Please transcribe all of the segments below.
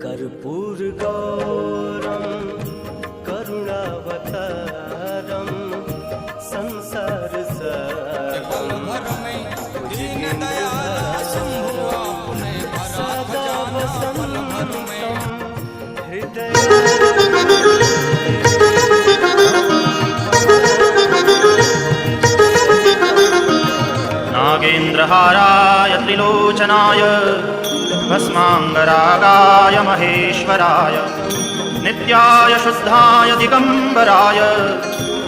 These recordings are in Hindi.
कर्पूरगौरं करुणावतारं संसारसारं सदा वसन्तं हृदय नागेन्द्रहाराय त्रिलोचनाय भस्माङ्गरागाय महेश्वराय नित्याय शुद्धाय दिगम्बराय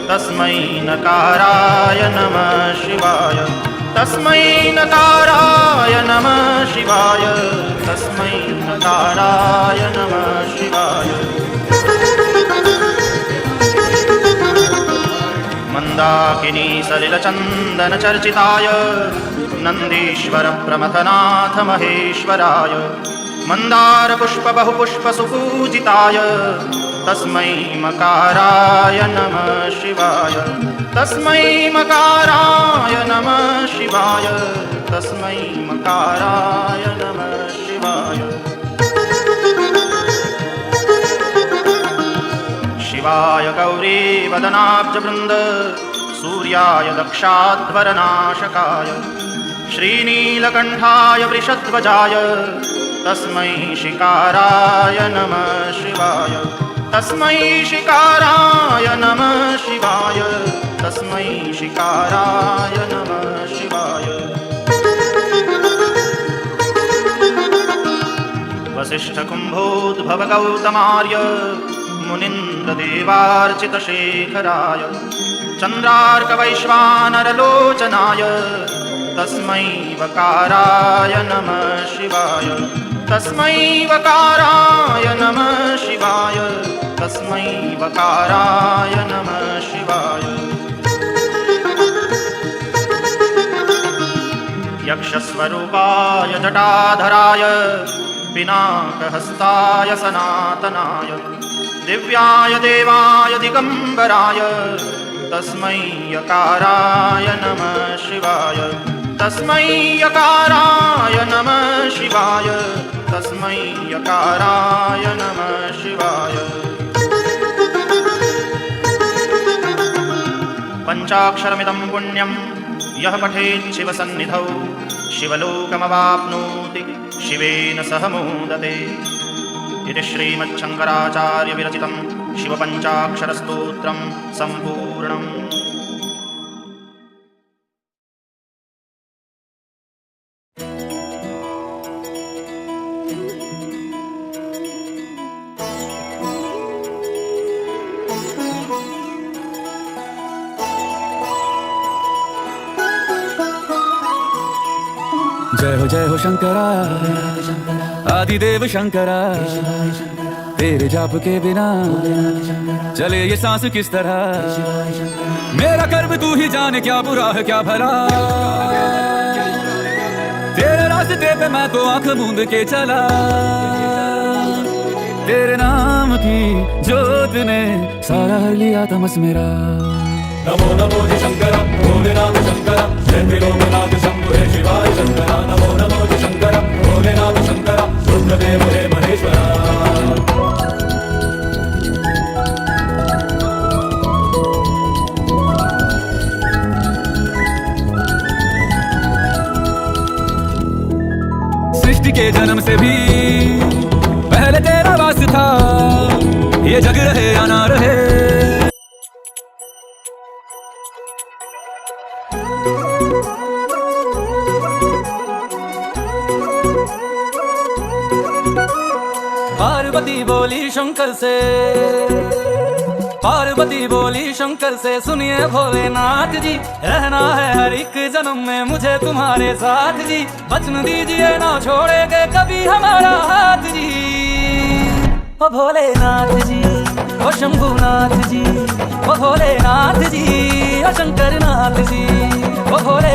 तस्मै नकाराय नमः शिवाय तस्मै नकाराय नमः शिवाय तस्मै नकाराय नमः शिवाय मन्दाकिनी सलिलचन्दनचर्चिताय नन्दीश्वर प्रमथनाथ महेश्वराय मन्दारपुष्पबहुपुष्पसुपूजिताय तस्मै मकाराय नमः शिवाय तस्मै मकाराय नमः शिवाय तस्मै मकाराय नमः शिवाय शिवाय गौरी वदनाब्जवृन्द सूर्याय दक्षाध्वरनाशकाय श्रीनीलकण्ठाय वृषध्वजाय तस्मै शिकाराय नमः शिवाय तस्मै शिकाराय नमः शिवाय तस्मै शिकाराय नमः शिवाय वसिष्ठकुम्भोद्भवगौतमार्य मुनीन्द्रदेवार्चितशेखराय चन्द्रार्कवैश्वानरलोचनाय तस्मै वकाराय नमः शिवाय तस्मै वकाराय नमः शिवाय तस्मै वकाराय नमः शिवाय यक्षस्वरूपाय जटाधराय पिनाकहस्ताय सनातनाय दिव्याय देवाय दिगम्बराय तस्मै यकाराय नमः शिवाय तस्मै यकाराय नमः शिवाय तस्मै यकाराय नमः शिवाय पञ्चाक्षरमिदं पुण्यं यः पठेत् शिवसन्निधौ शिवलोकमवाप्नोति शिवेन सह मोदते इति श्रीमच्छङ्कराचार्यविरचितं शिवपञ्चाक्षरस्तोत्रं सम्पूर्णम्। जय हो शंकरा आदिदेव शंकरा तेरे जाप के बिना चले ये सांस किस तरह मेरा कर्म तू ही जाने क्या बुरा है क्या भला तेरे रास्ते पे मैं तो आंख मूंद के चला तेरे नाम की जोत ने सारा हर लिया तमस मेरा नमो नमो जी शंकरा भोलेनाथ शंकरा जय त्रिलोकनाथ शंभु हे शिवाय शंकरा नमो नमो जी शंकरा भोलेनाथ शंकरा रुद्रदेव हे महेश्वरा सृष्टि के जन्म से भी पहले तेरा वास था ये जग रहे या ना रहे पार्वती बोली शंकर से पार्वती बोली शंकर से सुनिए भोलेनाथ जी रहना है हर एक जन्म में मुझे तुम्हारे साथ जी वचन दीजिए ना छोड़ेंगे कभी हमारा हाथ जी ओ भोलेनाथ जी ओ शंभुनाथ जी ओ भोलेनाथ जी ओ शंकर नाथ जी ओ भोले